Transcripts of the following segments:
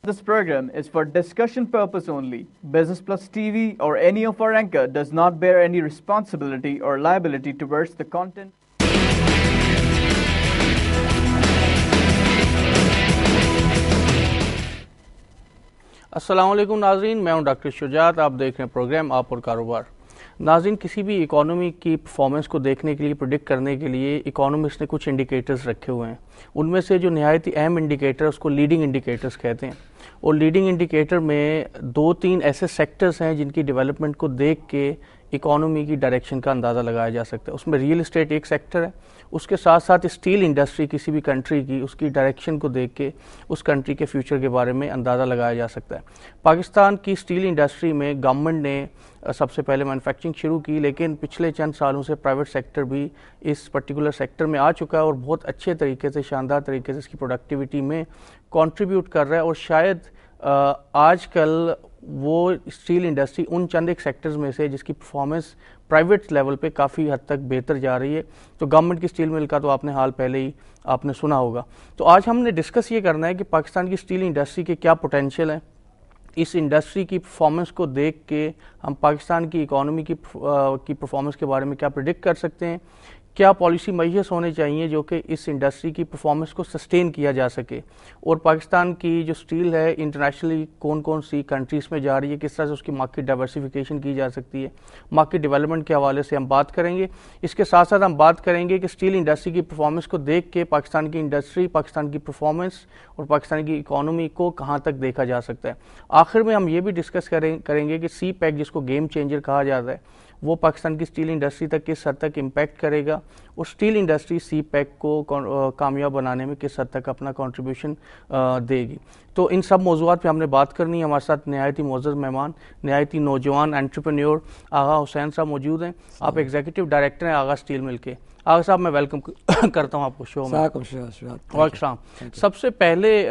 This program is for discussion purpose only. Business Plus TV or any of our anchor does not bear any responsibility or liability towards the content. अस्सलाम वालेकुम नाज़रीन, मैं हूं doctor Shujaat. आप देख रहे हैं प्रोग्राम आप और कारोबार। नाज़रीन, किसी भी इकोनॉमी की परफॉर्मेंस को देखने के लिए, प्रिडिक्ट करने के लिए इकोनॉमिस्ट ने कुछ इंडिकेटर्स रखे हुए हैं। उनमें से जो नहायत ही अहम इंडिकेटर उसको लीडिंग इंडिकेटर्स कहते हैं। और लीडिंग इंडिकेटर में 2-3 ऐसे सेक्टर्स हैं जिनकी डेवलपमेंट को देख के इकोनॉमी की डायरेक्शन का अंदाज़ा लगाया जा सकता है। उसमें रियल एस्टेट एक सेक्टर है, उसके साथ साथ स्टील इंडस्ट्री किसी भी कंट्री की, उसकी डायरेक्शन को देख के उस कंट्री के फ्यूचर के बारे में अंदाज़ा लगाया जा सकता है। पाकिस्तान की स्टील इंडस्ट्री में गवर्नमेंट ने सबसे पहले मैन्युफैक्चरिंग शुरू की, लेकिन पिछले चंद सालों से प्राइवेट सेक्टर भी इस पर्टिकुलर सेक्टर में आ चुका है और बहुत अच्छे तरीके से, शानदार तरीके से इसकी प्रोडक्टिविटी में कंट्रीब्यूट कर रहा है। और शायद आजकल वो स्टील इंडस्ट्री उन चंद एक सेक्टर्स में से जिसकी परफॉर्मेंस प्राइवेट लेवल पे काफ़ी हद तक बेहतर जा रही है। तो गवर्नमेंट की स्टील मिल का तो आपने हाल पहले ही आपने सुना होगा। तो आज हमने डिस्कस ये करना है कि पाकिस्तान की स्टील इंडस्ट्री के क्या पोटेंशियल है। इस इंडस्ट्री की परफॉर्मेंस को देख के हम पाकिस्तान की इकोनॉमी की परफॉर्मेंस के बारे में क्या प्रिडिक्ट कर सकते हैं, क्या पॉलिसी मेजर्स होने चाहिए जो कि इस इंडस्ट्री की परफॉर्मेंस को सस्टेन किया जा सके, और पाकिस्तान की जो स्टील है इंटरनेशनली कौन कौन सी कंट्रीज़ में जा रही है, किस तरह से उसकी मार्केट डाइवर्सिफिकेशन की जा सकती है। मार्केट डेवलपमेंट के हवाले से हम बात करेंगे। इसके साथ साथ हम बात करेंगे कि स्टील इंडस्ट्री की परफॉर्मेंस को देख के पाकिस्तान की इंडस्ट्री, पाकिस्तान की परफॉर्मेंस और पाकिस्तान की इकोनॉमी को कहाँ तक देखा जा सकता है। आखिर में हम ये भी डिस्कस करेंगे कि सी पैक, जिसको गेम चेंजर कहा जाता है, वो पाकिस्तान की स्टील इंडस्ट्री तक किस हद तक इम्पैक्ट करेगा और स्टील इंडस्ट्री सी पैक को कामयाब बनाने में किस हद तक अपना कंट्रीब्यूशन देगी। तो इन सब मौज़ूआत पे हमने बात करनी है। हमारे साथ नहायत ही मुअज़्ज़ज़ मेहमान, नहायत ही नौजवान एंटरप्रेन्योर आगा हुसैन साहब मौजूद हैं। आप एग्जीक्यूटिव डायरेक्टर हैं आगा स्टील मिल के। आगा साहब, मैं वेलकम करता हूँ आपको शो में। वालेकुम। सबसे पहले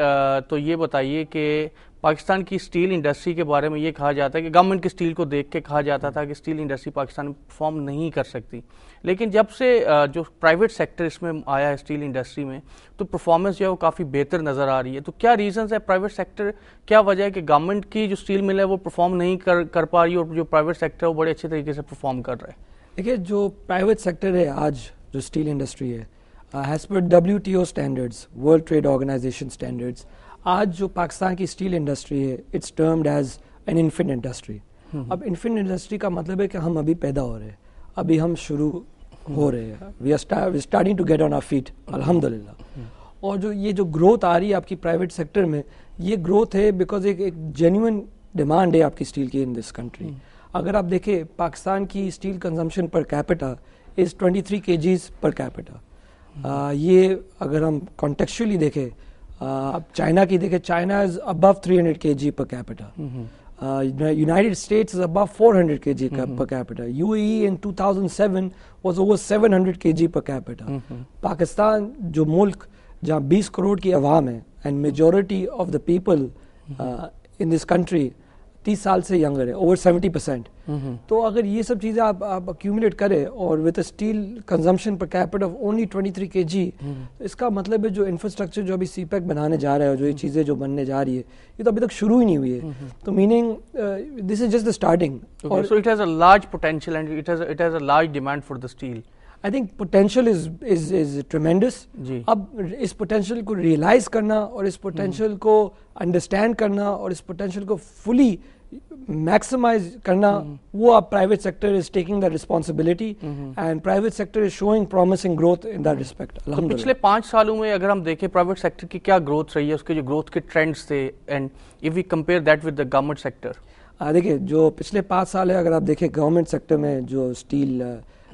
तो ये बताइए कि पाकिस्तान की स्टील इंडस्ट्री के बारे में ये कहा जाता है कि गवर्नमेंट की स्टील को देख के कहा जाता था कि स्टील इंडस्ट्री पाकिस्तान में परफॉर्म नहीं कर सकती, लेकिन जब से जो प्राइवेट सेक्टर इसमें आया है स्टील इंडस्ट्री में, तो परफॉर्मेंस जो है वो काफ़ी बेहतर नज़र आ रही है। तो क्या रीजंस है, प्राइवेट सेक्टर क्या वजह है कि गवर्नमेंट की जो स्टील मिल है वो परफॉर्म नहीं कर पा रही और जो प्राइवेट सेक्टर है वो बड़े अच्छे तरीके से परफॉर्म कर रहा है? देखिए, जो प्राइवेट सेक्टर है आज, जो स्टील इंडस्ट्री है, as per WTO standards, world trade organization standards, आज जो पाकिस्तान की स्टील इंडस्ट्री है, it's termed as an infant industry. अब इन्फेंट इंडस्ट्री का मतलब है कि हम अभी पैदा हो रहे हैं, अभी हम शुरू हो रहे हैं, we are starting to get on our feet, अल्हम्दुलिल्लाह। और जो ये जो ग्रोथ आ रही है आपकी प्राइवेट सेक्टर में, ये ग्रोथ है बिकॉज एक जेन्युइन डिमांड है आपकी स्टील की इन दिस कंट्री। अगर आप देखें, पाकिस्तान की steel consumption per capita is 23 kgs per capita. ये अगर हम कॉन्टेक्चुअली देखें, अब चाइना की देखें, China is above 300 kg per capita. United States is above 400 kg per capita. UAE in 2007 was over 700 kg per capita. Pakistan जो मुल्क जहाँ 20 करोड़ की आवाम है and majority of the people in this country 30 साल से यंगर है, ओवर 70%। तो अगर ये सब चीज़ें आप अक्यूमुलेट करें और with steel consumption per capita of only 23 kg, इसका मतलब है जो इंफ्रास्ट्रक्चर जो अभी सीपैक बनाने जा रहा है, जो ये चीज़ें जो बनने जा रही है, ये तो अभी तक शुरू ही नहीं हुई है। तो meaning this is just the starting. So it has a large potential and it has a large demand for the steel. I think potential is ट्रेमेंडस। अब इस पोटेंशियल को रियलाइज करना और इस पोटेंशियल को अंडरस्टैंड करना और इस पोटेंशियल को फुली मैक्सिमाइज करना, वो अब private sector is taking the responsibility and private sector is showing promising growth in that respect. तो पिछले 5 सालों में अगर हम देखें प्राइवेट सेक्टर की क्या ग्रोथ रही है, उसके जो ग्रोथ के ट्रेंड्स थे, and if we compare that with the government sector. देखिए, जो पिछले 5 साल है, अगर आप देखें गवर्नमेंट सेक्टर में जो स्टील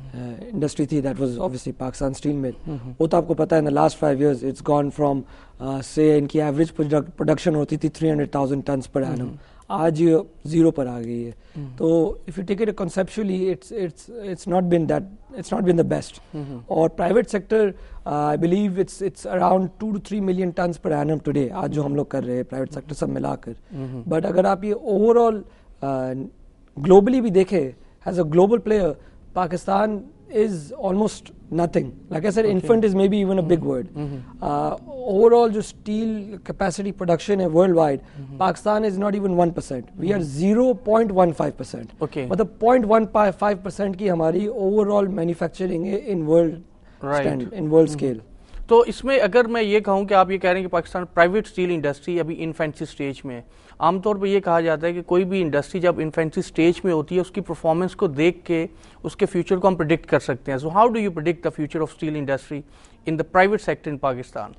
इंडस्ट्री थी, that was obviously Pakistan Steel मिल। वो तो आपको पता है, इन the last 5 years it's gone from से इनकी एवरेज प्रोडक्शन होती थी 300,000 टन्स पर एनम, आज ये 0 पर आ गई है। तो if you take it conceptually, it's not been the best. और private sector, I believe it's around 2 to 3 million tons per annum today, आज जो हम लोग कर रहे हैं प्राइवेट सेक्टर सब मिलाकर। बट अगर आप ये ओवरऑल ग्लोबली भी देखें, as a global player, Pakistan is almost nothing. Like I said, infant is maybe even a big word. Overall, जो steel capacity production है worldwide, Pakistan is not even 1%. We are 0.15%. Okay. मतलब 0.15% की हमारी overall manufacturing है in world standard, in world scale. तो इसमें अगर मैं ये कहूँ कि आप ये कह रहे हैं कि पाकिस्तान प्राइवेट स्टील इंडस्ट्री अभी इन्फेंसी स्टेज में है, आमतौर पे ये कहा जाता है कि कोई भी इंडस्ट्री जब इन्फेंसी स्टेज में होती है उसकी परफॉर्मेंस को देख के उसके फ्यूचर को हम प्रिडिक्ट कर सकते हैं. सो how do you predict the future of steel industry in the private sector in Pakistan?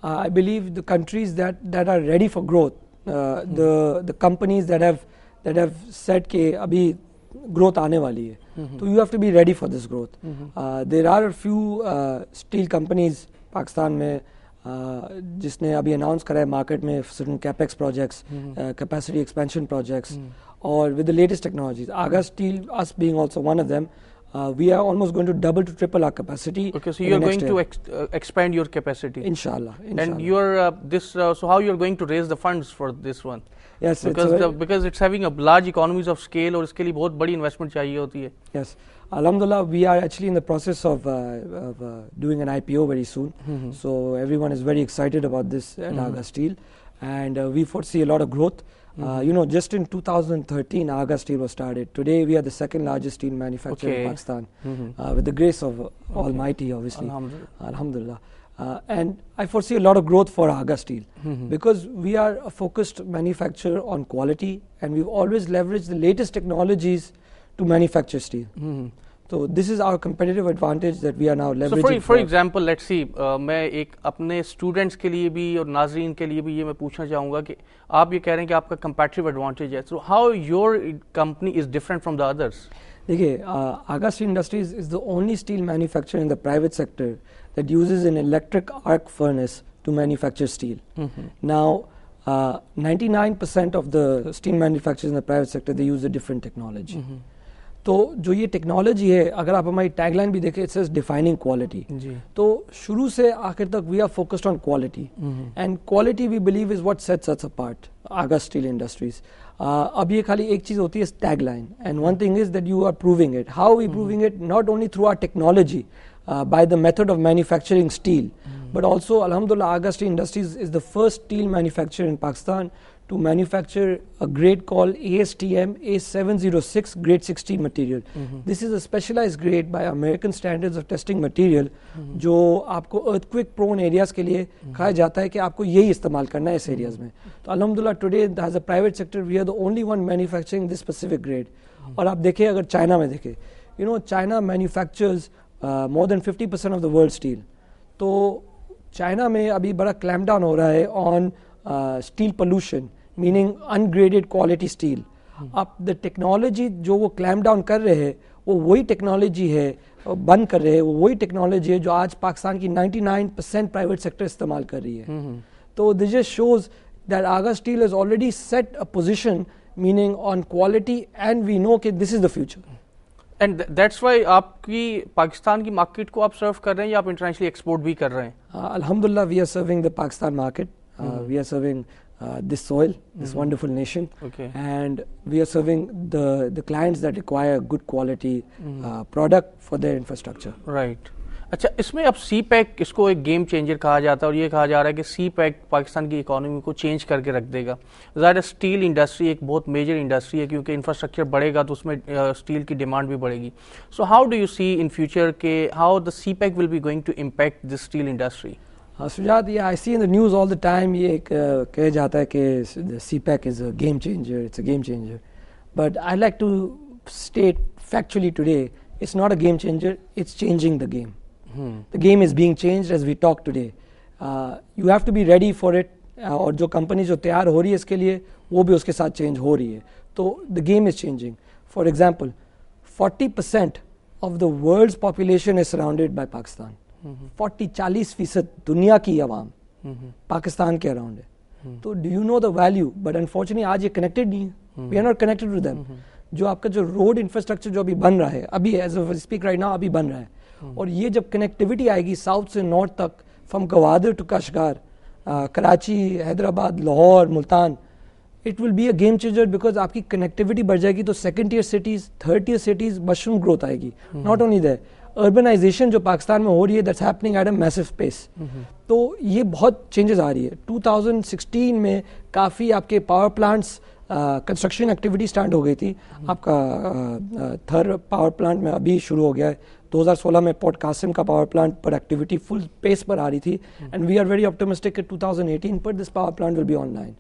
I believe the countries that are ready for growth, the companies that have said कि अभी growth आने वाली है, तो you have to be ready for this growth. There are a few steel companies Pakistan में जिसने अभी announce करा है मार्केट में certain capex projects, capacity expansion projects, और with the latest technologies. Aga Steel, us being also one of them, we are almost going to double to triple our capacity. Okay, so you are going to expand your capacity. Inshallah. And you are so how you are going to raise the funds for this one? Yes, because it's having a large economies of scale और इसके लिए बहुत बड़ी investment चाहिए होती है. Yes, Alhamdulillah, we are actually in the process of doing an IPO very soon. So everyone is very excited about this at Aga Steel, and we foresee a lot of growth. You know, just in 2013, Aga Steel was started. Today, we are the second largest steel manufacturer in Pakistan, with the grace of Almighty, obviously. Alhamdulillah. And I foresee a lot of growth for Aga Steel because we are a focused manufacturer on quality, and we've always leveraged the latest technologies to manufacture steel. So this is our competitive advantage that we are now leveraging. So for example, let's see, मैं एक अपने students के लिए भी और नाज़रीन के लिए भी ये मैं पूछना चाहूँगा कि आप ये कह रहे हैं कि आपका competitive advantage है. So how your company is different from the others? देखिए, Aga Steel Industries is the only steel manufacturer in the private sector that uses an electric arc furnace to manufacture steel. Now, 99% of the steel manufacturers in the private sector, they use a different technology. तो जो ये technology है, अगर आप हमारी tagline भी देखें, it says defining quality. तो शुरू से आखिर तक we are focused on quality, and quality we believe is what sets us apart Agha Steel Industries. अब ये खाली एक चीज होती है tagline, and one thing is that you are proving it. How we proving it? Not only through our technology, by the method of manufacturing steel, but also alhamdulillah Aga Steel Industries is the first steel manufacturer in Pakistan to manufacture a grade called ASTM A706 grade 60 material. This is a specialized grade by American standards of testing material जो आपको earthquake prone areas के लिए कहा जाता है कि आपको यही इस्तेमाल करना है इस areas में. तो alhamdulillah today as a private sector we are the only one manufacturing this specific grade. और आप देखें, अगर चाइना में देखें, you know, China manufactures more than 50% of the world steel. तो चाइना में अभी बड़ा क्लैम्प डाउन हो रहा है on steel pollution, meaning ungraded quality steel. अब द टेक्नोलॉजी जो वो क्लैम्प डाउन कर रहे हैं वो वही टेक्नोलॉजी है, बंद कर रहे हैं वो वही टेक्नोलॉजी है जो आज पाकिस्तान की 99% प्राइवेट सेक्टर इस्तेमाल कर रही है. तो this just shows that Aga steel has already set a position meaning on quality, and we know कि this is the future. And that's why आपकी पाकिस्तान की मार्केट को आप सर्व कर रहे हैं या आप इंटरनेशनली एक्सपोर्ट भी कर रहे हैं? Alhamdulillah, we are serving the Pakistan market. We are serving this soil, this wonderful nation, and we are serving the clients that require good quality product for their infrastructure. Right. अच्छा, इसमें अब सी pack इसको एक game changer कहा जाता है और ये कहा जा रहा है कि सी पैक पाकिस्तान की इकोनॉमी को चेंज करके रख देगा. ज़ाहिर स्टील इंडस्ट्री एक बहुत मेजर इंडस्ट्री है क्योंकि इंफ्रास्ट्रक्चर बढ़ेगा तो उसमें स्टील की डिमांड भी बढ़ेगी. So how do you see in future के how the CPEC will be going to impact this steel industry? Sujaat, ये I see in the news all the time, ये एक कहा जाता है कि CPEC is a game changer, it's a game changer. But I like to state factually today it's not a game changer, it's changing the game. The game is being changed as we talk today. You have to be ready for it. और जो company जो तैयार हो रही है इसके लिए वो भी उसके साथ चेंज हो रही है. तो the game is changing. For example, 40% of the world's population is surrounded by Pakistan. 40% दुनिया की आवाम पाकिस्तान के अराउंड है. तो do you know the value? But unfortunately आज ये connected नहीं है. We are not connected to them. जो आपका जो रोड इंफ्रास्ट्रक्चर जो अभी बन रहा है, अभी as of speak right now अभी बन रहा है, और ये जब कनेक्टिविटी आएगी साउथ से नॉर्थ तक, from Gwadar to Kashgar, Karachi, Hyderabad, Lahore, Multan, it will be a game changer because आपकी कनेक्टिविटी बढ़ जाएगी. तो second year cities, third year cities mushroom growth आएगी. नॉट ओनली दैट, अर्बनाइजेशन जो पाकिस्तान में हो रही है that's happening at a massive pace. तो ये बहुत चेंजेस आ रही है। 2016 में काफ़ी आपके power plants construction activity start हो गई थी। आपका थर पावर प्लांट में अभी शुरू हो गया है। 2016 में पोर्ट कासिम का पावर प्लांट पर एक्टिविटी फुल पेस पर आ रही थी and we are very optimistic कि 2018 पर this power plant will be online.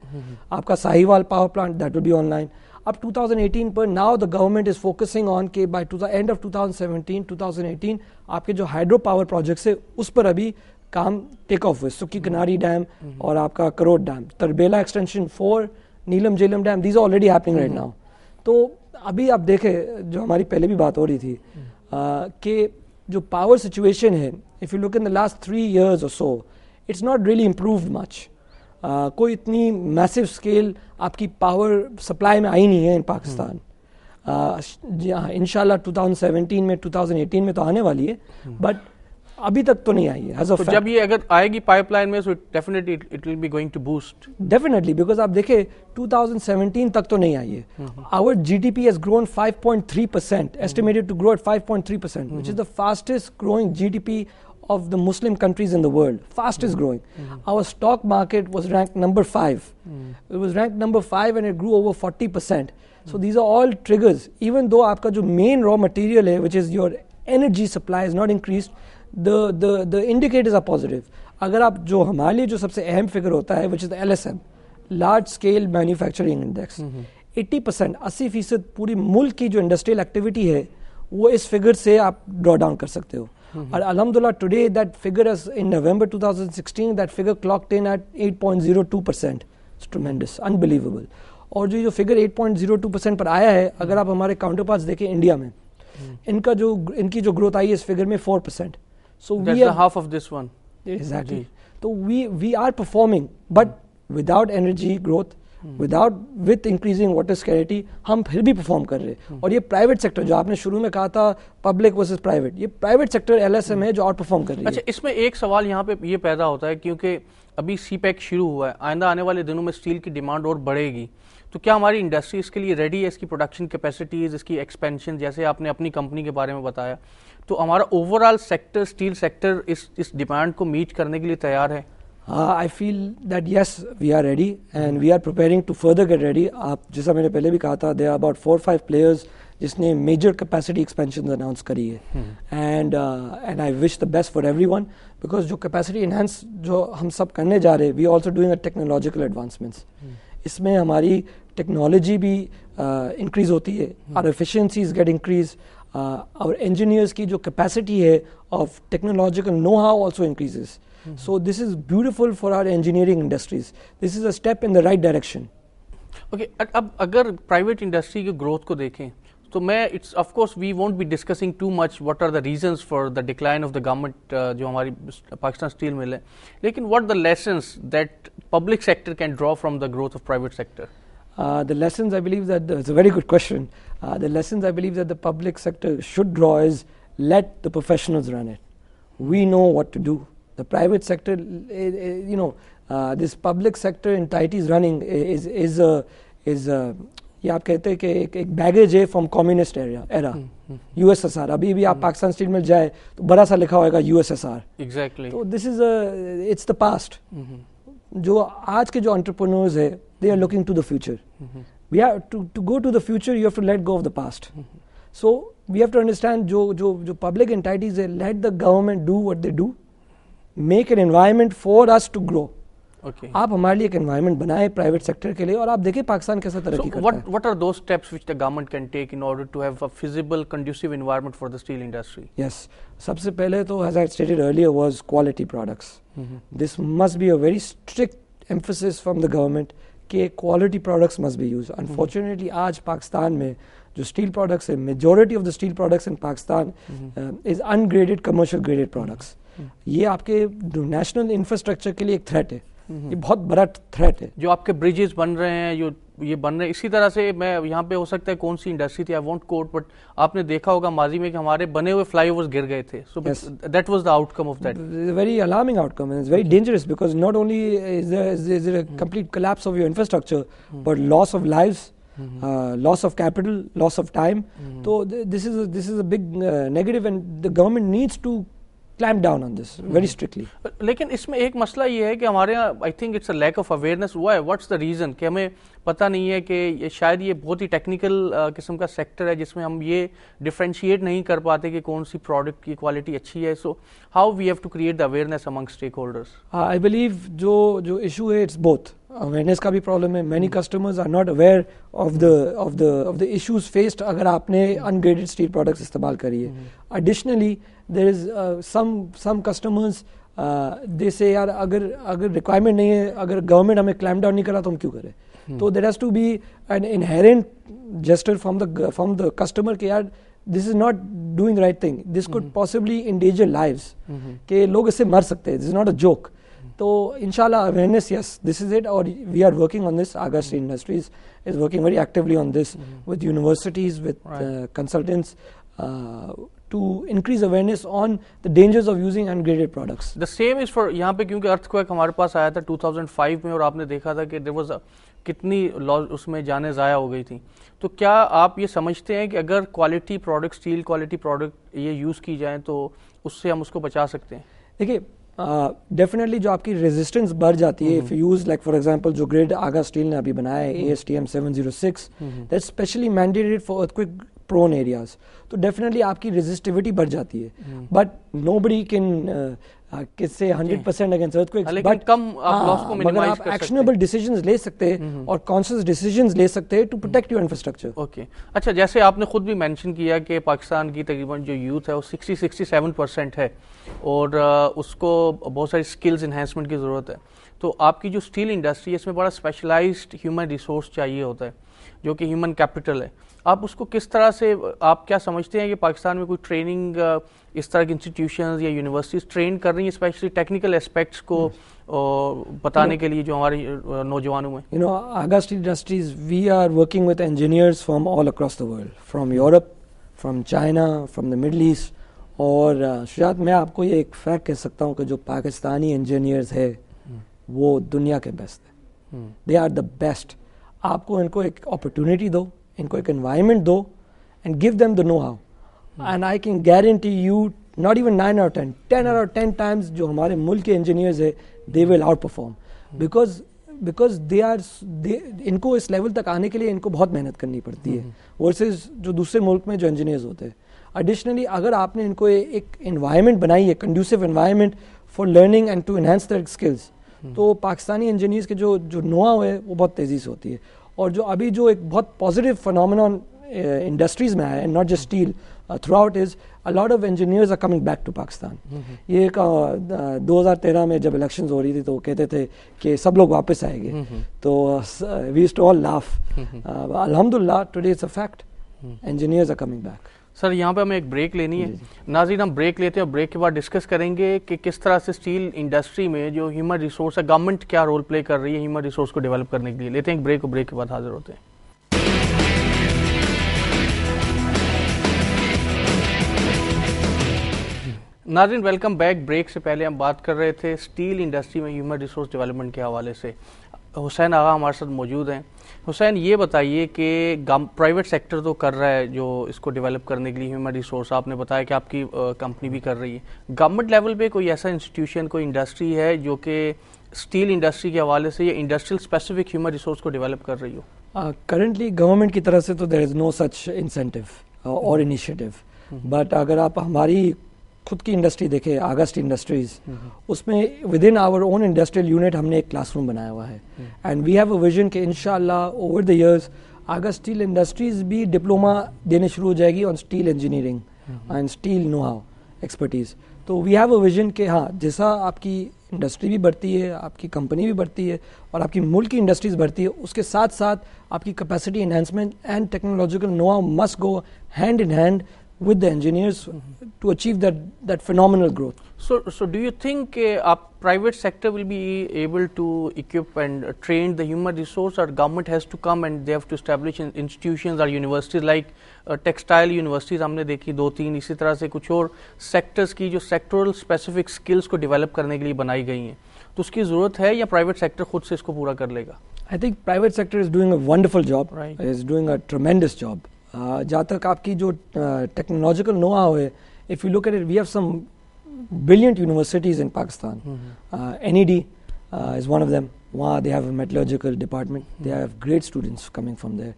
आपका Sahiwal power plant that will be online. अब 2018 पर now the government is focusing on के बाय एंड ऑफ 2017 2018 आपके जो हाइड्रो पावर प्रोजेक्ट्स है उस पर अभी काम टेक ऑफ हुए। सुक्की किनारी डैम और आपका करोड़ dam, Tarbela extension 4, Neelum Jhelum dam, these are already happening right now. तो अभी आप देखें जो हमारी पहले भी बात हो रही थी कि जो पावर सिचुएशन है, if you look in the last 3 years or so, it's not really improved much. कोई इतनी मैसिव स्केल आपकी पावर सप्लाई में आई नहीं है इन पाकिस्तान। इंशाल्लाह 2017 में 2018 में तो आने वाली है, बट अभी तक तो नहीं आई है। तो जब ये अगर आएगी पाइपलाइन में so definitely it will be going to boost. Definitely, because आप देखें 2017 तक तो नहीं आई है। Our GDP has grown 5.3%, estimated to grow at 5.3%, which is the fastest growing GDP of the Muslim countries in the world, fastest growing. Our stock market was ranked number 5. It was ranked number 5 and it grew over 40%. So these are all triggers. Even though आपका जो main raw material है, which is your energy supply, is not increased, the indicators are positive. अगर आप जो हमारे लिए जो सबसे अहम फिगर होता है which is the LSM, large scale manufacturing index, 80% 80% पूरी मुल्क की जो इंडस्ट्रियल एक्टिविटी है वो इस फिगर से आप ड्रॉ डाउन कर सकते हो। और अल्हम्दुलिल्लाह today that figure in November 2016 that figure clocked in at 8.02%, it's tremendous, unbelievable. और जो फिगर 8.02% पर आया है, अगर आप हमारे काउंटर पार्ट्स देखें इंडिया में, इनकी जो ग्रोथ आई है इस फिगर में 4%. So that's we the are half of this one. Exactly. So we are performing, but without energy growth, with increasing water scarcity, हम फिर भी परफॉर्म कर रहे हैं. और ये प्राइवेट सेक्टर जो आपने शुरू में कहा था पब्लिक वर्सेस प्राइवेट, ये प्राइवेट सेक्टर LSM है जो आउट परफॉर्म कर रही है. अच्छा, इसमें एक सवाल यहाँ पे ये पैदा होता है क्योंकि अभी CPEC शुरू हुआ है, आइंदा आने वाले दिनों में स्टील की डिमांड और बढ़ेगी, तो क्या हमारी इंडस्ट्री इसके लिए रेडी है? इसकी प्रोडक्शन कैपेसिटीज, इसकी एक्सपेंशन, जैसे आपने अपनी कंपनी के बारे में बताया, तो हमारा ओवरऑल सेक्टर, स्टील सेक्टर इस डिमांड को मीट करने के लिए तैयार है? I feel that yes, we are ready and we are preparing to further get ready. आप जैसा मैंने पहले भी कहा था, there are about 4-5 players जिसने major capacity expansions announce करी है, and I wish the best for everyone because जो capacity enhance जो हम सब करने जा रहे हैं, we are also doing a technological advancements. इसमें हमारी टेक्नोलॉजी भी इंक्रीज होती है, our efficiencies get increased, our engineers की जो capacity है of technological know-how also increases. So this is beautiful for our engineering industries. This is a step in the right direction. Okay, अब अगर private industry की growth को देखें तो मैं it's of course we won't be discussing too much what are the reasons for the decline of the government जो हमारी Pakistan Steel Mill है, लेकिन what the lessons that public sector can draw from the growth of private sector? The lessons I believe that it's a very good question. The lessons I believe that the public sector should draw is let the professionals run it. We know what to do. The private sector, this public sector entities running is ये आप कहते हैं कि एक baggage है from communist era, USSR. अभी भी आप पाकिस्तान स्टील मिल जाए तो बड़ा सा लिखा होगा USSR. Exactly. तो this is it's the past. जो आज के जो एंटरप्रेन्योर्स है, they are looking to the future. We have to go to the future. You have to let go of the past. So we have to understand जो public entities है, let the government do what they do. Make an environment for us to grow. Okay. आप हमारे लिए एक environment बनाए private sector के लिए, और आप देखिए पाकिस्तान कैसा तरक्की करता है. What are those steps which the government can take in order to have a feasible, conducive environment for the steel industry? Yes, सबसे पहले तो as I stated earlier was quality products. This must be a very strict emphasis from the government कि quality products must be used. Unfortunately आज पाकिस्तान में जो steel products है, majority of the steel products in Pakistan is ungraded commercial graded products. ये आपके national infrastructure के लिए एक थ्रेट है. ये बहुत बड़ा थ्रेट है. जो आपके ब्रिजेस बन रहे हैं, जो ये बन रहे हैं, इसी तरह से मैं यहाँ पे हो सकता है कौन सी इंडस्ट्री थी, आई वोंट कोट, बट आपने देखा होगा माजी में कि हमारे बने हुए फ्लाईओवर्स गिर गए थे. So that was the outcome of that. Very alarming outcome and it's very dangerous because not only is there a complete collapse of your infrastructure but loss of lives, loss of capital, loss of time. So this is a big negative, and the government needs to clamp down on this very strictly. लेकिन इसमें एक मसला ये है कि हमारे यहाँ I think it's a lack of awareness हुआ है. व्हाट्स द रीज़न कि हमें पता नहीं है कि ये शायद ये बहुत ही टेक्निकल किस्म का सेक्टर है जिसमें हम ये डिफरेंशिएट नहीं कर पाते कि कौन सी प्रोडक्ट की क्वालिटी अच्छी है. So how we have to create the awareness among stakeholders. I believe जो इशू है, इट्स बोथ. अवेयरनेस का भी प्रॉब्लम है. Many customers are not aware of the issues faced अगर आपने अनग्रेडेड स्टील प्रोडक्ट्स इस्तेमाल करी है. Additionally there is some customers they say यार अगर रिक्वायरमेंट नहीं है, अगर गवर्नमेंट हमें क्लैम्प डाउन नहीं करा तो हम क्यों करें. तो there has to be an inherent gesture from the customer कि यार this is not doing right thing, this could possibly endanger lives, कि लोग इससे मर सकते हैं, this is not a joke. तो इंशाल्लाह awareness, yes, this is it. और we are working on this. Aga Steel Industries is working very actively on this with universities, with consultants, to increase awareness on the dangers of using ungraded products. The same is for यहाँ पे, क्योंकि earthquake हमारे पास आया था 2005 में और आपने देखा था कि there was कितनी लॉस उसमें जाने ज़ाया हो गई थी. तो क्या आप ये समझते हैं कि अगर quality product, steel quality product ये यूज़ की जाए तो उससे हम उसको बचा सकते हैं? देखिए, डेफिनेटली जो आपकी रेजिस्टेंस बढ़ जाती है if you use, like for example जो ग्रेड आगा स्टील ने अभी बनाया है ASTM 706, that's specially mandated for earthquake prone areas. तो डेफिनेटली आपकी रेजिस्टिविटी बढ़ जाती है. बट नोबडी कैन किससे 100% अगेंस्ट अर्थक्वेक्स, बट कम आप लॉस को मिनिमाइज कर सकते हैं. एक्शनेबल डिसीजंस ले सकते हैं और कॉन्शियस डिसीजंस ले सकते हैं to protect your infrastructure. Okay, अच्छा, जैसे आपने खुद भी मेंशन किया कि पाकिस्तान की तकरीबन जो यूथ है वो 60-67% है और उसको बहुत सारी स्किल्स इन्हेंसमेंट की ज़रूरत है. तो आपकी जो स्टील इंडस्ट्री है इसमें बड़ा स्पेशलाइज्ड ह्यूमन रिसोर्स चाहिए होता है जो कि ह्यूमन कैपिटल है. आप उसको किस तरह से, आप क्या समझते हैं कि पाकिस्तान में कोई ट्रेनिंग इस तरह की इंस्टीट्यूशंस या यूनिवर्सिटीज ट्रेन कर रही हैं स्पेशली टेक्निकल एस्पेक्ट्स को बताने के लिए जो हमारे नौजवानों में? You know, Aga Steel Industries, we are working with engineers from all across the world, from Europe, from China, from the Middle East. और शुजात, मैं आपको ये एक फैक्ट कह सकता हूँ कि जो पाकिस्तानी इंजीनियर्स है वो दुनिया के बेस्ट है. They are the best. आपको इनको एक अपॉर्चुनिटी दो, इनको एक एनवायरनमेंट दो, and give them the know how, and I can guarantee you not even 9 out of 10, 10 out of 10 times जो हमारे मुल्क के इंजीनियर्स है they will outperform. Because they are, इनको इस लेवल तक आने के लिए इनको बहुत मेहनत करनी पड़ती है वर्सेस जो दूसरे मुल्क में जो इंजीनियर्स होते हैं. एडिशनली अगर आपने इनको एक एनवायरनमेंट बनाई है, conducive environment for learning and to enhance their skills, तो पाकिस्तानी इंजीनियर्स के जो नो है वो बहुत तेज़ी से होती है. और जो अभी जो एक बहुत पॉजिटिव फिनोमेनन इंडस्ट्रीज में आया है, not just steel, throughout, is a lot of engineers are coming back to Pakistan. ये 2013 में जब इलेक्शंस हो रही थी तो कहते थे कि सब लोग वापस आएंगे, तो we used to all laugh. अल्हम्दुलिल्लाह today it's a fact, engineers are coming back. Sir, यहाँ पे हमें एक ब्रेक लेनी है. नाज़रीन, हम ब्रेक लेते हैं और ब्रेक के बाद डिस्कस करेंगे कि किस तरह से स्टील इंडस्ट्री में जो ह्यूमन रिसोर्स है, गवर्नमेंट क्या रोल प्ले कर रही है ह्यूमन रिसोर्स को डेवलप करने के लिए. लेते हैं एक ब्रेक और ब्रेक के बाद हाजिर होते हैं. नाज़रीन, वेलकम बैक. ब्रेक से पहले हम बात कर रहे थे स्टील इंडस्ट्री में ह्यूमन रिसोर्स डेवलपमेंट के हवाले से. हुसैन आगा हमारे साथ मौजूद हैं. हुसैन, ये बताइए कि प्राइवेट सेक्टर तो कर रहा है जो इसको डेवलप करने के लिए ह्यूमन रिसोर्स, आपने बताया कि आपकी कंपनी भी कर रही है. गवर्नमेंट लेवल पे कोई ऐसा इंस्टीट्यूशन, कोई इंडस्ट्री है जो कि स्टील इंडस्ट्री के हवाले से या इंडस्ट्रियल स्पेसिफिक ह्यूमन रिसोर्स को डेवलप कर रही हो? करंटली गवर्नमेंट की तरफ से तो there is no such incentive और इनिशिएटिव. बट अगर आप हमारी खुद की इंडस्ट्री देखें, आगा स्टील इंडस्ट्रीज, उसमें within our own industrial unit हमने एक क्लासरूम बनाया हुआ है. And we have a vision कि इंशाल्लाह over the years Agha Steel Industries भी डिप्लोमा देने शुरू हो जाएगी on steel engineering and steel know how expertise. तो वी हैव अ विजन कि हाँ, जैसा आपकी इंडस्ट्री भी बढ़ती है, आपकी कंपनी भी बढ़ती है और आपकी मुल्क की इंडस्ट्रीज बढ़ती है, उसके साथ साथ आपकी capacity enhancement and technological know how must go hand in hand with the engineers to achieve that phenomenal growth. So do you think private sector will be able to equip and train the human resource, or government has to come and they have to establish institutions or universities like textile universities हमने देखी 2-3, इसी तरह से कुछ और sectors की जो sectoral specific skills को develop करने के लिए बनाई गई हैं, तो उसकी ज़रूरत है या प्राइवेट सेक्टर खुद से इसको पूरा कर लेगा? I think private sector is doing a wonderful job. Right. Is doing a tremendous job. जहाँ तक आपकी जो technological know-how है, if you look at it, we have some brilliant universities in Pakistan. NED is one of them. Wहाँ they have a metallurgical department. They have great students coming from there.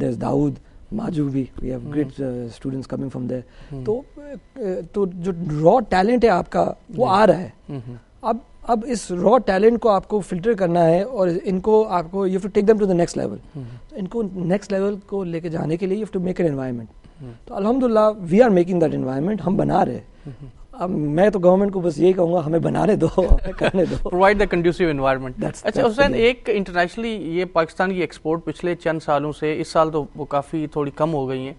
There's Dawood, Majubi. We have great students coming from there. तो जो raw talent है आपका वो आ रहा है. अब इस raw talent को आपको फिल्टर करना है और इनको आपको you have to take them to the next level. इनको नेक्स्ट लेवल को लेके जाने के लिए you have to make an environment. तो अल्हम्दुलिल्लाह we are making that environment. हम बना रहे हैं. अब मैं तो गवर्नमेंट को बस यही कहूँगा, हमें बनाने दो, हमें करने दो. Provide the conducive environment. अच्छा हुसैन, एक इंटरनेशनली ये पाकिस्तान की एक्सपोर्ट पिछले चंद सालों से, इस साल तो वो काफ़ी थोड़ी कम हो गई हैं,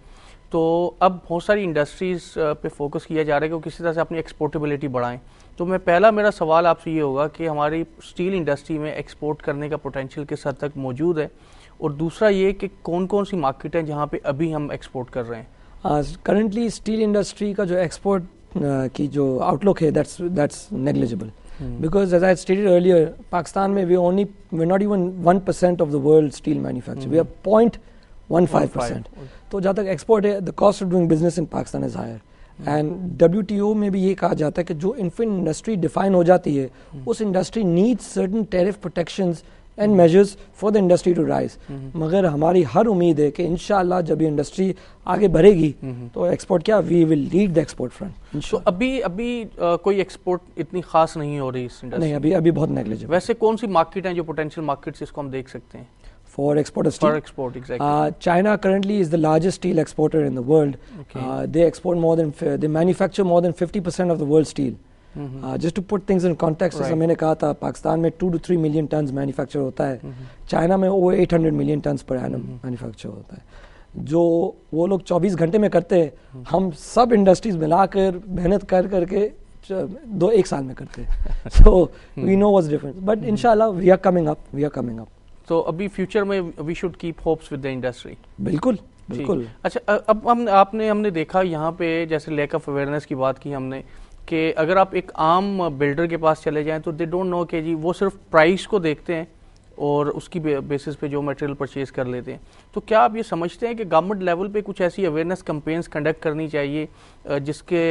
तो अब बहुत सारी इंडस्ट्रीज़ पे फोकस किया जा रहा है कि वो किसी तरह से अपनी एक्सपोर्टेबिलिटी बढ़ाएं. तो मेरा सवाल आपसे ये होगा कि हमारी स्टील इंडस्ट्री में एक्सपोर्ट करने का पोटेंशियल किस हद तक मौजूद है, और दूसरा ये कि कौन कौन सी मार्केट हैं जहाँ पे अभी हम एक्सपोर्ट कर रहे हैं. करंटली स्टील इंडस्ट्री का जो एक्सपोर्ट की जो आउटलुक है that's negligible, because as I stated earlier, Pakistan में we not even 1% of the world steel manufacture. We are 0.15%. तो जहाँ तक एक्सपोर्ट है, the cost of doing business in Pakistan is higher. And WTO में भी ये कहा जाता है कि जो इन्फिन इंडस्ट्री डिफाइन हो जाती है, उस industry needs certain tariff protections and measures for the industry to rise. मगर हमारी हर उम्मीद है कि इंशाल्लाह जब ये इंडस्ट्री आगे बढ़ेगी तो एक्सपोर्ट क्या, we will lead the export front. तो अभी कोई एक्सपोर्ट इतनी खास नहीं हो रही इस इंडस्ट्री? नहीं, अभी बहुत नेग्लिजिबल. वैसे कौन सी मार्केट हैं जो पोटेंशियल मार्केट्स इसको हम देख सकते हैं? For export of steel. For export, exactly. China currently is the largest steel exporter in the world. Okay. They manufacture more than 50% of the world's steel. Just to put things in context, जैसा मैंने कहा था, पाकिस्तान में 2 to 3 million tons manufacture होता है. China में over 800 million tons per annum manufacture होता है. जो वो लोग 24 घंटे में करते हैं, हम सब इंडस्ट्रीज मिलाकर मेहनत करके एक साल में करते हैं. So we know what's different. But inshallah we are coming up. तो अभी फ्यूचर में we should keep hopes with the industry. बिल्कुल. अच्छा, अब हमने देखा यहाँ पे, जैसे लैक ऑफ अवेयरनेस की बात की हमने, कि अगर आप एक आम बिल्डर के पास चले जाएं तो दे डोंट नो कि जी वो सिर्फ प्राइस को देखते हैं और उसकी बेसिस पे जो मटेरियल परचेज कर लेते हैं. तो क्या आप ये समझते हैं कि गवर्नमेंट लेवल पे कुछ ऐसी अवेयरनेस कैंपेन्स कंडक्ट करनी चाहिए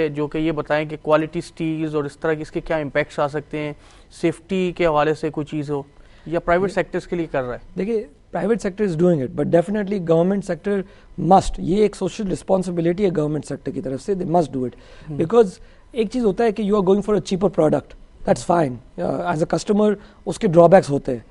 जो कि ये बताएं कि क्वालिटी स्टील्स और इस तरह के इसके क्या इम्पैक्ट्स आ सकते हैं, सेफ्टी के हवाले से कोई चीज़ हो, या प्राइवेट सेक्टर्स के लिए कर रहा है? देखिए, private sector is doing it, but definitely government sector must, ये एक सोशल रिस्पॉन्सिबिलिटी है गवर्नमेंट सेक्टर की तरफ से, they must do it. Because एक चीज़ होता है कि you are going for a cheaper product, that's fine. As a customer उसके ड्रॉबैक्स होते हैं.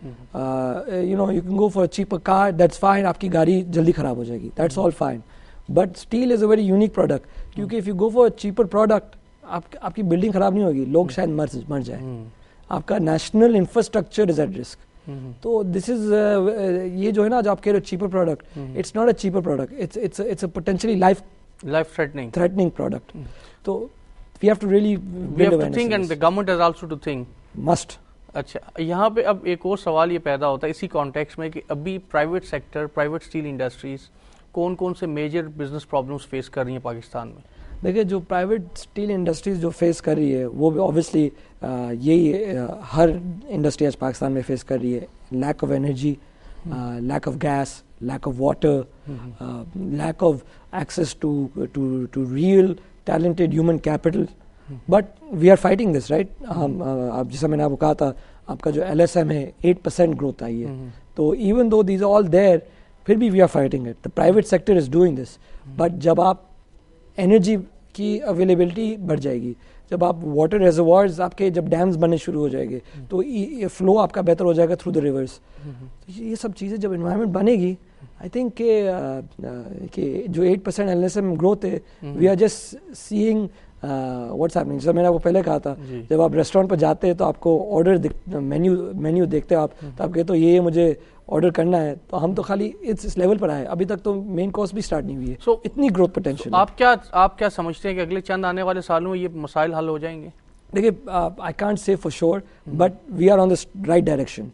You can go for a cheaper car, that's fine, आपकी गाड़ी जल्दी खराब हो जाएगी, that's all fine. But steel is a very unique product, क्योंकि if you go for a cheaper product, आपकी बिल्डिंग खराब नहीं होगी, लोग शायद मर जाए. आपका national infrastructure is at risk. तो दिस इज ये जो है ना, जो आप कह रहे हो cheaper product, it's not a cheaper product, it's a potentially life threatening product. तो we have to really think, and the government has also to think, must. अच्छा, यहाँ पे अब एक और सवाल ये पैदा होता है इसी कॉन्टेक्स्ट में कि अभी प्राइवेट स्टील इंडस्ट्रीज कौन से मेजर बिजनेस प्रॉब्लम्स फेस कर रही हैं पाकिस्तान में? देखिए, जो प्राइवेट स्टील इंडस्ट्रीज जो फेस कर रही है वो ऑब्वियसली यही हर इंडस्ट्री आज पाकिस्तान में फेस कर रही है. Lack of energy, lack of gas, lack of water, lack of access to real talented human capital. But we are fighting this, right. अब जैसा मैंने आपको कहा था, आपका जो LSM है 8% ग्रोथ आई है. तो even though these all there, फिर भी we are fighting it. The private sector is doing this. But जब आप एनर्जी की अवेलेबिलिटी बढ़ जाएगी, जब आप वाटर रिजर्वायर्स आपके जब डैम्स बनने शुरू हो जाएंगे, तो ये फ्लो आपका बेहतर हो जाएगा थ्रू द रिवर्स. तो ये सब चीज़ें जब एनवायरनमेंट बनेगी, आई थिंक कि जो 8% LSM ग्रोथ है, we are just seeing what's happening. जैसे मैंने आपको पहले कहा था, जब आप रेस्टोरेंट पर जाते हैं तो आपको ऑर्डर मेन्यू देखते हो आप, तो आप कहते हो ये मुझे ऑर्डर करना है. तो हम तो खाली इस लेवल पर आए, अभी तक तो मेन कोर्स भी स्टार्ट नहीं हुई है. So, इतनी ग्रोथ पोटेंशियल. आप क्या समझते हैं कि अगले चंद आने वाले सालों में ये मसाइल हल हो जाएंगे? देखिए, I can't say for sure, but we are on the right direction.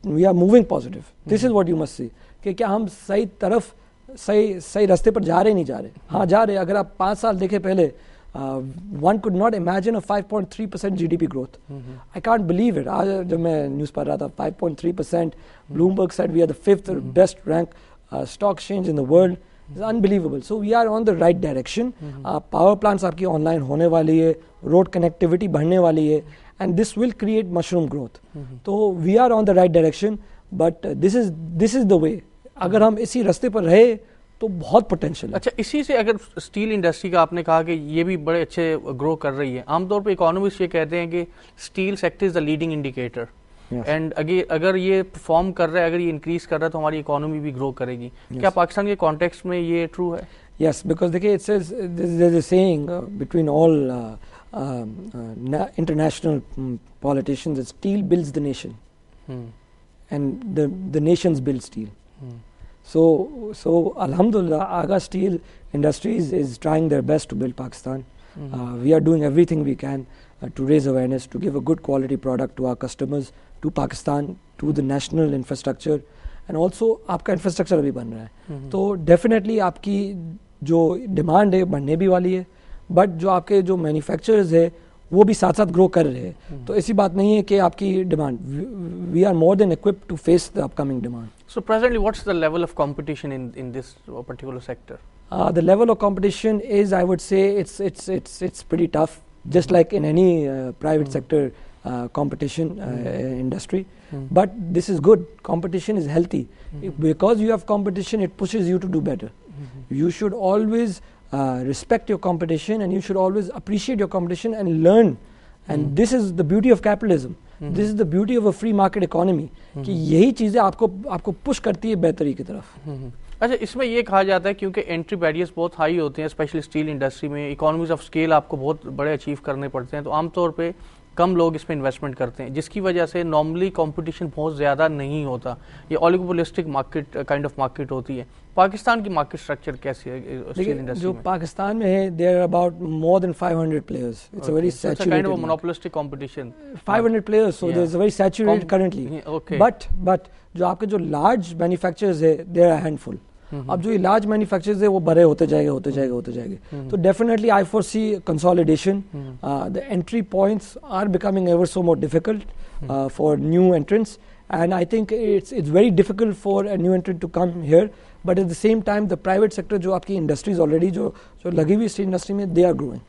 We are moving positive. This is what you must see, कि क्या हम सही रास्ते पर जा रहे नहीं जा रहे. हाँ, जा रहे. अगर आप 5 साल देखें पहले, one could not imagine a 5.3% GDP growth. I can't believe it. आज जब मैं न्यूज़ पढ़ रहा था 5.3%, Bloomberg said we are the fifth best ranked stock exchange in the world. It's unbelievable. So we are on the right direction. Power plants आपकी online होने वाली है, road connectivity बढ़ने वाली है, and this will create mushroom growth. तो we are on the right direction, but this is the way. अगर हम इसी रास्ते पर रहे तो बहुत पोटेंशियल है। अच्छा, इसी से अगर स्टील इंडस्ट्री का आपने कहा कि ये भी बड़े अच्छे ग्रो कर रही है, आमतौर पे इकोनॉमिस्ट ये कहते हैं कि steel sector is the leading indicator, and अगर ये परफॉर्म कर रहा है, अगर ये इंक्रीज कर रहा है तो हमारी इकोनॉमी भी ग्रो करेगी। क्या पाकिस्तान के कॉन्टेक्स्ट में ये ट्रू है? यस, बिकॉज देखिए it's there is a saying between all international politicians that steel builds the nation and the nations build steel. So Alhamdulillah, Aga Steel Industries is trying their best to build Pakistan. We are doing everything we can to raise awareness, to give a good quality product to our customers, to Pakistan, to the national infrastructure, and also आपका infrastructure अभी बन रहा है, तो definitely आपकी जो demand है बढ़ने भी वाली है, but जो आपके जो manufacturers है वो भी साथ साथ ग्रो कर रहे हैं। तो ऐसी बात नहीं है कि आपकी demand, we are more than equipped to face the upcoming demand. So presently what's the level of competition in this particular sector? The level of competition is, I would say it's pretty tough, just like in any private sector competition industry, but this is good. Competition is healthy. Because you have competition, it pushes you to do better. You should always respect your competition, and you should always appreciate your competition and learn. And this is the beauty of capitalism. This is the beauty of a free market economy. कि यही चीजें आपको push करती है बेहतरी की तरफ। अच्छा, इसमें ये कहा जाता है क्योंकि एंट्री बैरियर्स बहुत हाई होते हैं, स्पेशली स्टील इंडस्ट्री में इकोनॉमीज ऑफ स्केल आपको बहुत बड़े अचीव करने पड़ते हैं, तो आमतौर पे कम लोग इसमें इन्वेस्टमेंट करते हैं, जिसकी वजह से नॉर्मली कंपटीशन बहुत ज़्यादा नहीं होता। ये oligopolistic market kind of market होती है। पाकिस्तान की मार्केट स्ट्रक्चर कैसी है स्टील इंडस्ट्री जो में? पाकिस्तान में है, there are about more than 500 players. It's a very saturated kind of monopolistic competition. 500 players, so there is a very saturated currently. But जो आपके जो लार्ज मैन्युफैक्चरर्स है, देयर आर हैंडफुल। अब जो ये लार्ज मैन्युफैक्चरर्स है वो बड़े होते जाएंगे। तो definitely I foresee consolidation. The entry points are becoming ever so more difficult for new entrants, and I think it's very difficult for a new entrant to come here, but at the same time the private sector जो आपकी industries already जो लगी हुई steel industry में, they are growing.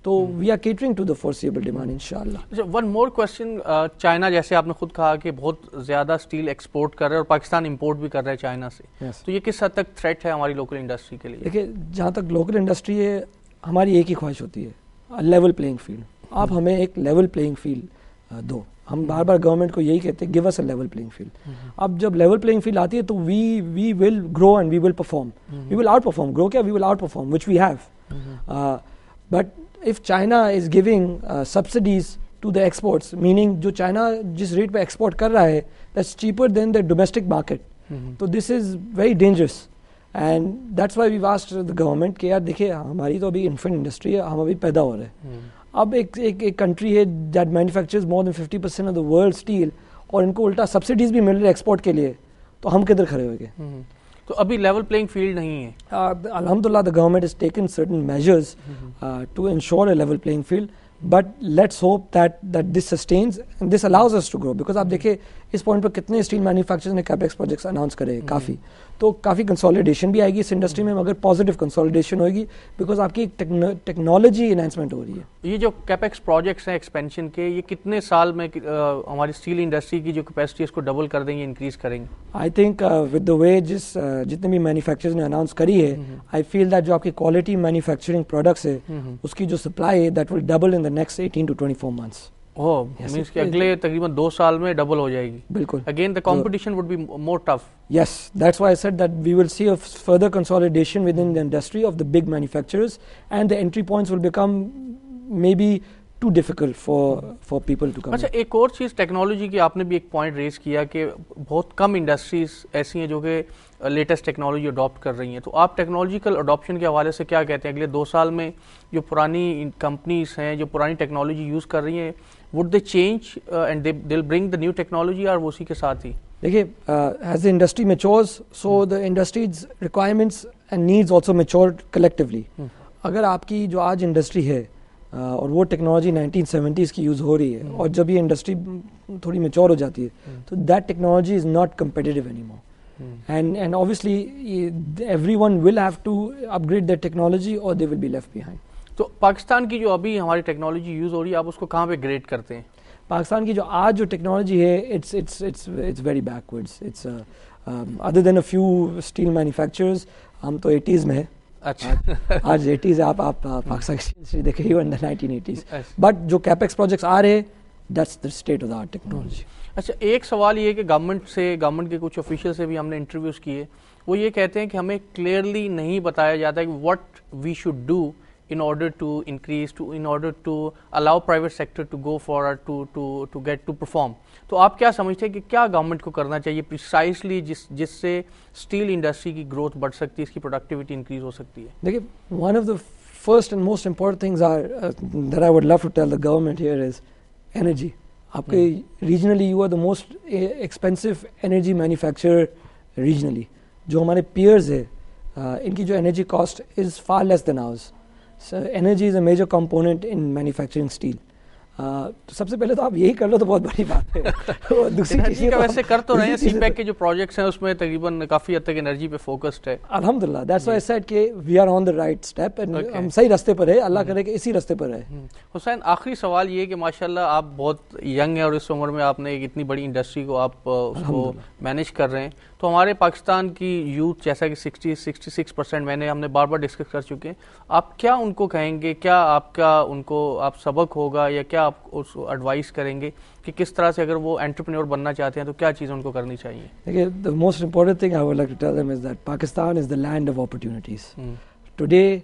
तो we are catering to the foreseeable demand इंशाल्लाह। One more question, China जैसे आपने खुद कहा कि बहुत ज्यादा स्टील एक्सपोर्ट कर रहा है और पाकिस्तान इंपोर्ट भी कर रहा है चाइना से, तो ये किस हद तक थ्रेट है हमारी लोकल इंडस्ट्री के लिए? देखिए, जहाँ तक लोकल इंडस्ट्री है, हमारी एक ही ख्वाहिश होती है, लेवल प्लेइंग फील्ड। आप हमें एक लेवल प्लेइंग फील्ड दो। हम बार बार गवर्नमेंट को यही कहते हैं, give us a level playing field. अब जब लेवल प्लेइंग फील्ड आती है तो we will grow and we will perform, we will outperform. Grow क्या, we will outperform, which we have. But if China is giving subsidies to the exports, meaning जो China जिस rate पे export कर रहा है, that's cheaper than the domestic market. तो this is very dangerous, and that's why we've asked the government कि यार देखिए, हमारी तो अभी इन्फेंट इंडस्ट्री है, हम अभी पैदा हो रहे हैं। अब एक कंट्री है that manufactures more than 50% of the world steel, और इनको उल्टा सब्सिडीज भी मिल रही है एक्सपोर्ट के लिए, तो हम किधर खड़े होंगे? तो अभी लेवल प्लेइंग फील्ड नहीं है। Alhamdulillah, the government has taken certain measures to ensure a level playing field, but let's hope that this sustains and this allows us to grow, because आप देखिए इस पॉइंट पर कितने स्टील मैन्युफैक्चरर्स ने capex projects announce करे, काफ़ी consolidation भी आएगी इस इंडस्ट्री में, मगर पॉजिटिव कंसोलिडेशन होगी, बिकॉज आपकी टेक्नोलॉजी एनहांसमेंट हो रही है। ये जो कैपेक्स प्रोजेक्ट्स हैं एक्सपेंशन के, ये कितने साल में हमारी स्टील इंडस्ट्री की जो कैपेसिटी है इसको डबल कर देंगे, इंक्रीज करेंगे? I think with the way जितने भी मैन्युफैक्चरर्स ने अनाउंस करी है, आई फील दैट जो आपकी क्वालिटी मैन्युफैक्चरिंग प्रोडक्ट्स है, उसकी जो सप्लाई है, that will double in the next 18 to 24 months. Means कि अगले तकरीबन 2 साल में डबल हो जाएगी। बिल्कुल। Again the competition would be more tough. Yes, that's why I said that we will see a further consolidation within the industry of the big manufacturers, and the entry points will become maybe too difficult for people to come. अच्छा, एक और चीज़ technology की आपने भी एक point raise किया कि बहुत कम इंडस्ट्रीज ऐसी हैं जो कि लेटेस्ट टेक्नोलॉजी अडॉप्ट कर रही हैं, तो आप टेक्नोलॉजिकल अडॉप्शन के हवाले से क्या कहते हैं? अगले 2 साल में जो पुरानी कंपनीज हैं, जो पुरानी टेक्नोलॉजी यूज़ कर रही हैं, would they change and they will bring the new technology, और वो उसी के साथ ही? देखिए, as the industry matures, so the industries requirements and needs also mature collectively. अगर आपकी जो आज इंडस्ट्री है और वो टेक्नोलॉजी 1970s की यूज़ हो रही है, और जब ये इंडस्ट्री थोड़ी मैच्योर हो जाती है तो that technology is not competitive anymore. And obviously everyone will have to upgrade their technology or they will be left behind. तो पाकिस्तान की जो अभी हमारी टेक्नोलॉजी यूज़ हो रही है, आप उसको कहाँ पे ग्रेड करते हैं? पाकिस्तान की जो आज जो टेक्नोलॉजी है, it's very backwards. It's other than a few steel manufacturers, हम तो 80s में है. अच्छा. आज 80s आप पाकिस्तान की हिस्ट्री देखे ही in the 1980s. बट जो कैपेक्स प्रोजेक्ट्स आ रहे, that's the state of the art technology. अच्छा, एक सवाल ये है कि गवर्नमेंट के कुछ ऑफिशियल से भी हमने इंटरव्यूज़ किए, वो ये कहते हैं कि हमें क्लियरली नहीं बताया जाता कि what we should do in order to allow private sector to go forward to get to perform. तो आप क्या समझते हैं कि क्या गवर्नमेंट को करना चाहिए प्रिसाइसली जिससे स्टील इंडस्ट्री की ग्रोथ बढ़ सकती है, इसकी प्रोडक्टिविटी इंक्रीज हो सकती है? देखिए, one of the first and most important things that I would love to tell the government here is energy. आपके regionally you are the most expensive energy manufacturer regionally. जो हमारे पीयर्स है, इनकी जो energy cost is far less than ours. So energy is a major component in manufacturing steel. तो सबसे पहले तो आप यही कर लो तो बहुत बड़ी बात है. दूसरी चीज़ का वैसे कर तो रहे हैं, सीपैक के जो प्रोजेक्ट्स हैं उसमें तकरीबन काफ़ी हद तक एनर्जी पे फोकस्ड है. अल्हम्दुलिल्लाह, दैट्स व्हाई आई सेड कि we are on the right step and हम सही रास्ते पर है. अल्लाह करे कि इसी रास्ते पर है. हुसैन, आखिरी सवाल ये कि माशाल्लाह आप बहुत यंग हैं और इस उम्र में आपने एक इतनी बड़ी इंडस्ट्री को आप उसको मैनेज कर रहे हैं. तो हमारे पाकिस्तान की यूथ, जैसा कि 66% हमने बार बार डिस्कस कर चुके हैं, आप क्या उनको कहेंगे, क्या आपका उनको आप सबक होगा या क्या आप उसको एडवाइस करेंगे कि किस तरह से अगर वो एंटरप्रेन्योर बनना चाहते हैं तो क्या चीज़ उनको करनी चाहिए? देखिए, the most important thing I would like to tell them is that Pakistan is the land of opportunities. Today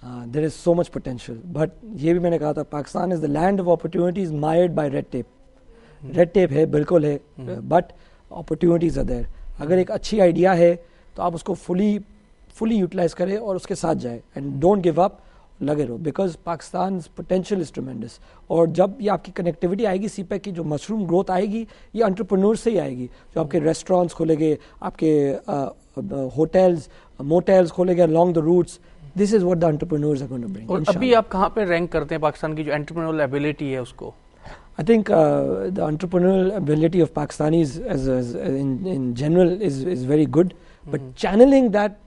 there is so much potential, but ये भी मैंने कहा था, Pakistan is the land of opportunities marred by red tape. Red tape है, बिल्कुल है, but opportunities are there. अगर एक अच्छी आइडिया है तो आप उसको फुली यूटिलाइज करें और उसके साथ जाए एंड डोंट गिव अप, लगे रहो, बिकॉज पाकिस्तान पोटेंशियल इज ट्रेमेंडस. और जब ये आपकी कनेक्टिविटी आएगी, सीपैक की जो मशरूम ग्रोथ आएगी, ये एंटरप्रेन्योर से ही आएगी. जो आपके रेस्टोरेंट्स खोलेंगे, आपके होटल्स मोटेल्स खोलेंगे along the routes, this is what the entrepreneurs are going to bring. और अभी आप कहाँ पे रैंक करते हैं पाकिस्तान की जो एंटरप्रेन्योरल एबिलिटी है उसको? I think the entrepreneurial ability of Pakistanis in general is very good, but channeling that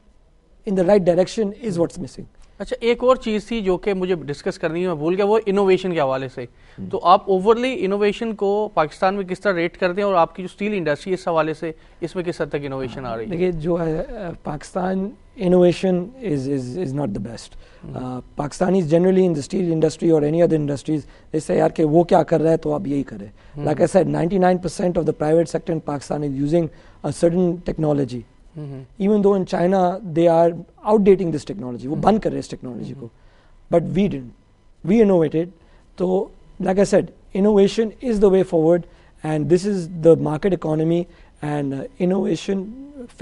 in the right direction is what's missing. अच्छा, एक और चीज़ थी जो कि मुझे डिस्कस करनी है, मैं भूल गया, वो इनोवेशन के हवाले से. तो आप ओवरली इनोवेशन को पाकिस्तान में किस तरह रेट करते हैं और आपकी जो स्टील इंडस्ट्री इस हवाले से इसमें किस हद तक इनोवेशन आ रही है? देखिए, जो है Pakistan innovation is not the best. Pakistanis generally in the steel industry और एनी अदर इंडस्ट्रीज इससे यार कि वो क्या कर रहा है तो आप यही करें. Like I said, 99% of the private sector in Pakistan is using a certain technology. Even though in China they are outdating this technology, वो बंद कर रहे हैं इस टेक्नोलॉजी को, but we didn't. We innovated. So like I said, innovation is the way forward, and this is the market economy, and innovation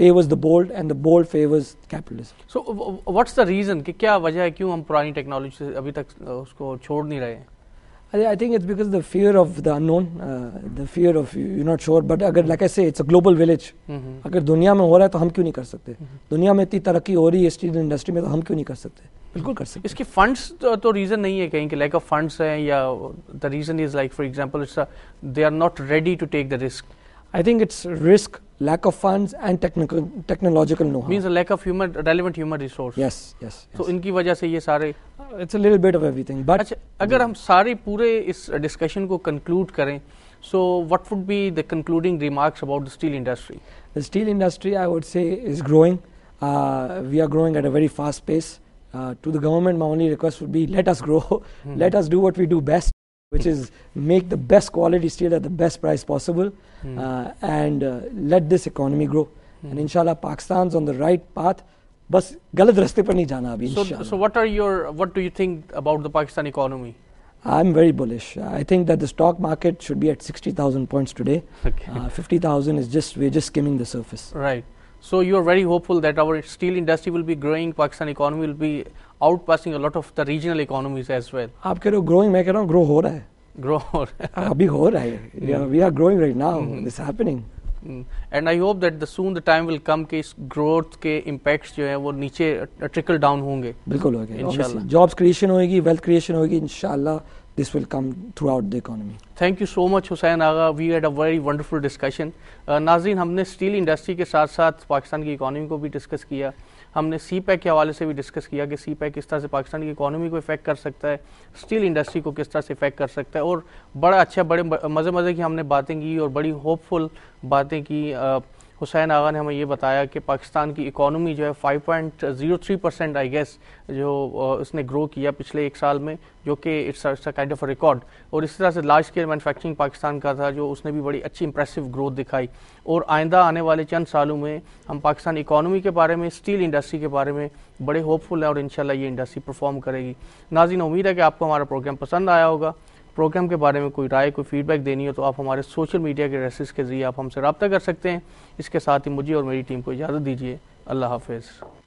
favors the bold, and the bold favors capitalism. So what's the reason कि क्या वजह है क्यों हम पुरानी technology से अभी तक उसको छोड़ नहीं रहे हैं? I think it's because the fear of the unknown, the fear of you're not sure. But अगर like I say, it's a global village. अगर दुनिया में हो रहा है तो हम क्यों नहीं कर सकते? दुनिया में इतनी तरक्की हो रही है स्टील इंडस्ट्री में, तो हम क्यों नहीं कर सकते? बिल्कुल कर सकते. इसके फंड्स तो रीजन नहीं है कहीं कि लैक ऑफ फंड्स है, या the reason is like for example it's they are not ready to take the risk. I think it's risk, lack of funds, and technological know-how. Means a lack of relevant human resource. Yes. तो इनकी वजह से ये सारे. It's a little bit of everything. But अच्छा, अगर हम सारे पूरे इस डिस्कशन को कंक्लूड करें, so what would be the concluding remarks about the steel industry? The steel industry, I would say, is growing. We are growing at a very fast pace. To the government, my only request would be let us grow. Let us do what we do best, which is make the best quality steel at the best price possible, and let this economy grow. And inshallah, Pakistan's on the right path. बस गलत रास्ते पर नहीं जाना अभी. So what do you think about the Pakistan economy? I'm very bullish. I think that the stock market should be at 60,000 points today. Okay. 50,000 is we're just skimming the surface. Right. So you are very hopeful that our steel industry will be growing, Pakistan economy will be outpassing a lot of the regional economies as well. आप कह रहे हो growing, मैं कह रहा हूँ grow हो रहा है. Grow हो रहा है. अभी हो रहा है. We are growing right now. It's happening. And I hope that the soon the time will come कि इस ग्रोथ के इम्पैक्ट्स जो है वो नीचे ट्रिकल डाउन होंगे। बिल्कुल होगा इंशाल्लाह, जॉब्स क्रिएशन होगी, वेल्थ क्रिएशन होगी, इंशाल्लाह this will come throughout the economy. Thank you so much Hussain Agha, we had a very wonderful discussion. नाज़रीन, हमने स्टील इंडस्ट्री के साथ साथ पाकिस्तान की इकॉनमी को भी डिस्कस किया, हमने सी पैक के हवाले से भी डिस्कस किया कि सी पैक किस तरह से पाकिस्तान की इकॉनमी को इफेक्ट कर सकता है, स्टील इंडस्ट्री को किस तरह से इफेक्ट कर सकता है, और बड़ा अच्छा बड़े मज़े की हमने बातें की और बड़ी होपफुल बातें की। हुसैन आगा ने हमें ये बताया कि पाकिस्तान की इकॉनमी जो है 5.03% आई गेस जो उसने ग्रो किया पिछले एक साल में, जो कि इट्स काइंड ऑफ रिकॉर्ड। और इस तरह से लार्ज स्केल मैन्युफैक्चरिंग पाकिस्तान का था जो उसने भी बड़ी अच्छी इंप्रेसिव ग्रोथ दिखाई। और आइंदा आने वाले चंद सालों में हम पाकिस्तान इकॉनमी के बारे में, स्टील इंडस्ट्री के बारे में बड़े होपफुल हैं और इंशाल्लाह ये इंडस्ट्री परफॉर्म करेगी। नाज़रीन, उम्मीद है कि आपको हमारा प्रोग्राम पसंद आया होगा। प्रोग्राम के बारे में कोई राय, कोई फीडबैक देनी हो तो आप हमारे सोशल मीडिया के एड्रेसेस के जरिए आप हमसे रब्ता कर सकते हैं। इसके साथ ही मुझे और मेरी टीम को इजाज़त दीजिए। अल्लाह हाफिज़।